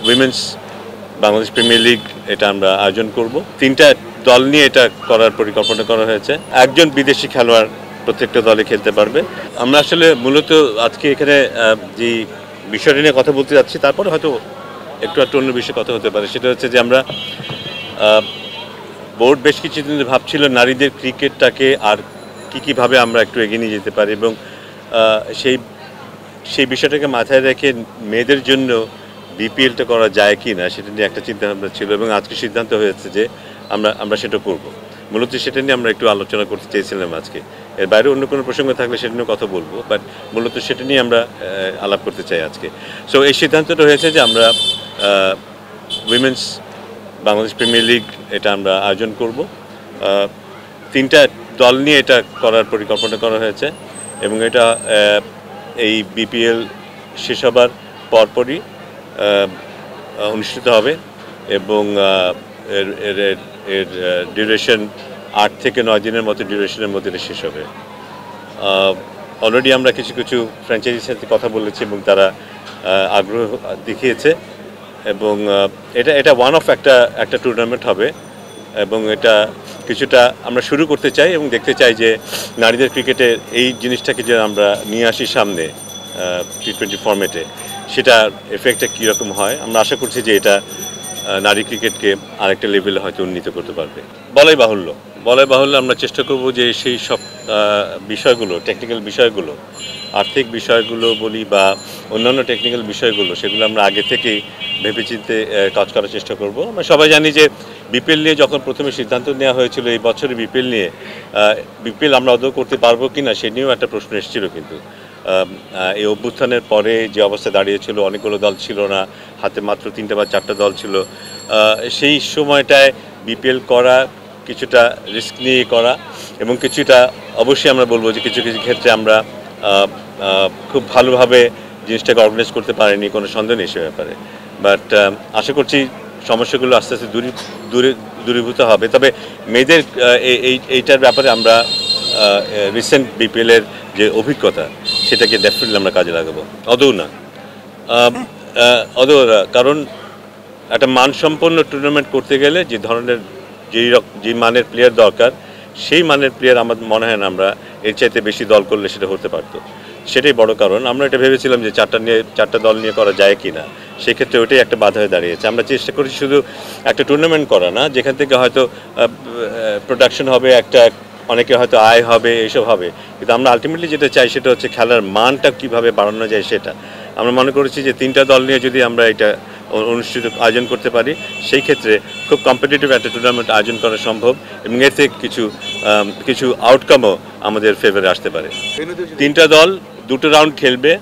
Women's Bangladesh premier league এটা আমরা আয়োজন করব। 3টা দল নিয়ে এটা করার পরিকল্পনা করা হয়েছে। একজন বিদেশি খেলোয়াড় প্রত্যেকটা দলে খেলতে পারবে। আমরা আসলে মূলত আজকে এখানে যে বিষয়টা নিয়ে কথা বলতে যাচ্ছি, তারপরে হয়তো একটু অন্য বিষয়ে কথা হতে পারে। সেটা হচ্ছে যে আমরা বোর্ড বেশ কিছুদিন ভাবছিল নারীদের ক্রিকেটটাকে আর কীভাবে আমরা একটু এগিয়ে নিয়ে যেতে পারি, এবং সেই বিষয়টাকে মাথায় রেখে মেয়েদের জন্য বিপিএলটা করা যায় কি না সেটা নিয়ে একটা চিন্তাভাবনা ছিল, এবং আজকে সিদ্ধান্ত হয়েছে যে আমরা সেটা করব। মূলত সেটা নিয়ে আমরা একটু আলোচনা করতে চেয়েছিলাম আজকে। এর বাইরে অন্য কোনো প্রসঙ্গ থাকলে সেটা নিয়ে কথা বলবো, বাট মূলত সেটা নিয়ে আমরা আলাপ করতে চাই আজকে। সো এই সিদ্ধান্তটা হয়েছে যে আমরা উইমেন্স বাংলাদেশ প্রিমিয়ার লিগ এটা আমরা আয়োজন করব। 3টা দল নিয়ে এটা করার পরিকল্পনা করা হয়েছে, এবং এটা এই বিপিএল শেষ হবার পরপরই অনুষ্ঠিত হবে, এবং এর ডিউরেশন 8 থেকে 9 দিনের মতো ডিউরেশনের মধ্যে শেষ হবে। অলরেডি আমরা কিছু ফ্র্যাঞ্চাইজির সাথে কথা বলেছি, এবং তারা আগ্রহ দেখিয়েছে, এবং এটা ওয়ান অফ একটা টুর্নামেন্ট হবে, এবং এটা কিছুটা আমরা শুরু করতে চাই এবং দেখতে চাই যে নারীদের ক্রিকেটের এই জিনিসটাকে যে আমরা নিয়ে আসি সামনে T20 ফরম্যাটে, সেটার এফেক্টটা কীরকম হয়। আমরা আশা করছি যে এটা নারী ক্রিকেটকে আরেকটা লেভেলে হয়তো উন্নীত করতে পারবে। বলাই বাহুল্য আমরা চেষ্টা করব যে সেই সব বিষয়গুলো, টেকনিক্যাল বিষয়গুলো, আর্থিক বিষয়গুলো বলি বা অন্যান্য টেকনিক্যাল বিষয়গুলো, সেগুলো আমরা আগে থেকেই ভেবেচিন্তে কাজ করার চেষ্টা করব। আমরা সবাই জানি যে বিপিএল নিয়ে যখন প্রথমে সিদ্ধান্ত নেওয়া হয়েছিল এই বছরে বিপিএল আমরা আদৌ করতে পারবো কি না সে নিয়েও একটা প্রশ্ন এসেছিল, কিন্তু এই অভ্যুত্থানের পরে যে অবস্থা দাঁড়িয়েছিল, অনেকগুলো দল ছিল না, হাতে মাত্র 3টা বা 4টা দল ছিল। সেই সময়টায় বিপিএল করা কিছুটা রিস্ক নিয়ে করা, এবং কিছুটা অবশ্যই আমরা বলবো যে কিছু ক্ষেত্রে আমরা খুব ভালোভাবে জিনিসটাকে অর্গানাইজ করতে পারিনি, কোনো সন্দেহ নেই সে ব্যাপারে। বাট আশা করছি সমস্যাগুলো আস্তে আস্তে দূরীভূত হবে। তবে মেয়েদের এইটার ব্যাপারে আমরা রিসেন্ট বিপিএলের যে অভিজ্ঞতা সেটাকে ডেফিনেটলি আমরা কাজে লাগাবো। কারণ একটা মানসম্পন্ন টুর্নামেন্ট করতে গেলে যে ধরনের যে মানের প্লেয়ার দরকার, সেই মানের প্লেয়ার আমার মনে হয় না আমরা এর চাইতে বেশি দল করলে সেটা হতে পারতো। সেটাই বড় কারণ। আমরা এটা ভেবেছিলাম যে 4টা দল নিয়ে করা যায় কি না, সেক্ষেত্রে ওইটাই একটা বাধা হয়ে দাঁড়িয়েছে। আমরা চেষ্টা করেছি শুধু একটা টুর্নামেন্ট করা না, যেখান থেকে হয়তো প্রোডাকশন হবে, অনেকে হয়তো আয় হবে, এইসব হবে, কিন্তু আমরা আলটিমেটলি যেটা চাই সেটা হচ্ছে খেলার মানটা কীভাবে বাড়ানো যায় সেটা। আমরা মনে করেছি যে 3টা দল নিয়ে যদি আমরা এটা আয়োজন করতে পারি, সেই ক্ষেত্রে খুব কম্পিটিটিভ একটা টুর্নামেন্ট আয়োজন করা সম্ভব, এবং এর থেকে কিছু আউটকামও আমাদের ফেভারে আসতে পারে। 3টা দল 2টো রাউন্ড খেলবে,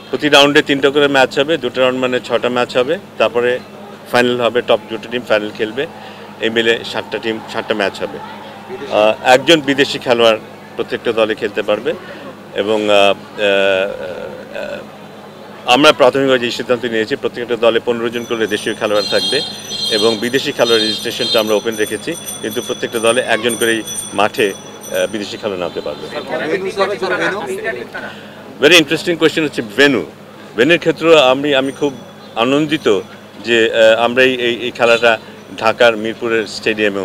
প্রতি রাউন্ডে 3টা করে ম্যাচ হবে, 2টো রাউন্ড মানে 6টা ম্যাচ হবে, তারপরে ফাইনাল হবে, টপ 2টো টিম ফাইনাল খেলবে, এই মিলে 7টা ম্যাচ হবে। একজন বিদেশি খেলোয়াড় প্রত্যেকটা দলে খেলতে পারবে, এবং আমরা প্রাথমিকভাবে যে সিদ্ধান্ত নিয়েছি প্রত্যেকটা দলে 15 জন করে দেশীয় খেলোয়াড় থাকবে, এবং বিদেশি খেলোয়াড় রেজিস্ট্রেশনটা আমরা ওপেন রেখেছি, কিন্তু প্রত্যেকটা দলে একজন করেই মাঠে বিদেশি খেলোয়াড় নামতে পারবে। ভেরি ইন্টারেস্টিং কোয়েশ্চেন হচ্ছে ভেন্যুর ক্ষেত্রে আমি খুব আনন্দিত যে আমরা এই খেলাটা ঢাকার মিরপুরের স্টেডিয়ামে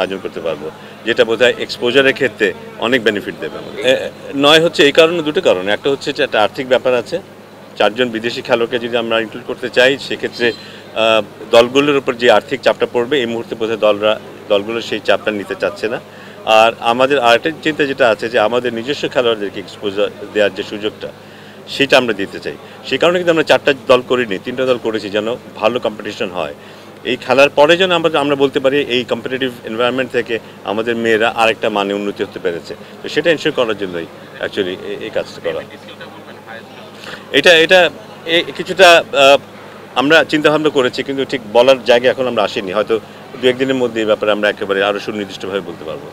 আয়োজন করতে পারবো, যেটা বোধহয় এক্সপোজারের ক্ষেত্রে অনেক বেনিফিট দেবে। নয় হচ্ছে এই কারণে, দুটো কারণ। একটা হচ্ছে যে একটা আর্থিক ব্যাপার আছে। 4 জন বিদেশি খেলোয়াড়কে যদি আমরা ইনক্লুড করতে চাই, সেক্ষেত্রে দলগুলোর উপর যে আর্থিক চাপটা পড়বে, এই মুহূর্তে বোধহয় দলগুলো সেই চাপটা নিতে চাচ্ছে না। আর আমাদের আরেকটা চিন্তা যেটা আছে যে আমাদের নিজস্ব খেলোয়াড়দেরকে এক্সপোজার দেওয়ার যে সুযোগটা, সেটা আমরা দিতে চাই। সেই কারণে কিন্তু আমরা 4টা দল করিনি, 3টা দল করেছি, যেন ভালো কম্পিটিশন হয়। এই খেলার পরে যেন আমরা বলতে পারি এই কম্পিটিটিভ এনভায়রনমেন্ট থেকে আমাদের মেয়েরা আরেকটা মানে উন্নতি হতে পেরেছে। তো সেটা এনশিওর করার জন্যই অ্যাকচুয়ালি এই কাজটা করা। এটা কিছুটা আমরা চিন্তাভাবনা করেছি, কিন্তু ঠিক বলার জায়গায় এখন আমরা আসিনি। হয়তো 2-1 দিনের মধ্যে এই ব্যাপারে আমরা একেবারে আরও সুনির্দিষ্টভাবে বলতে পারবো।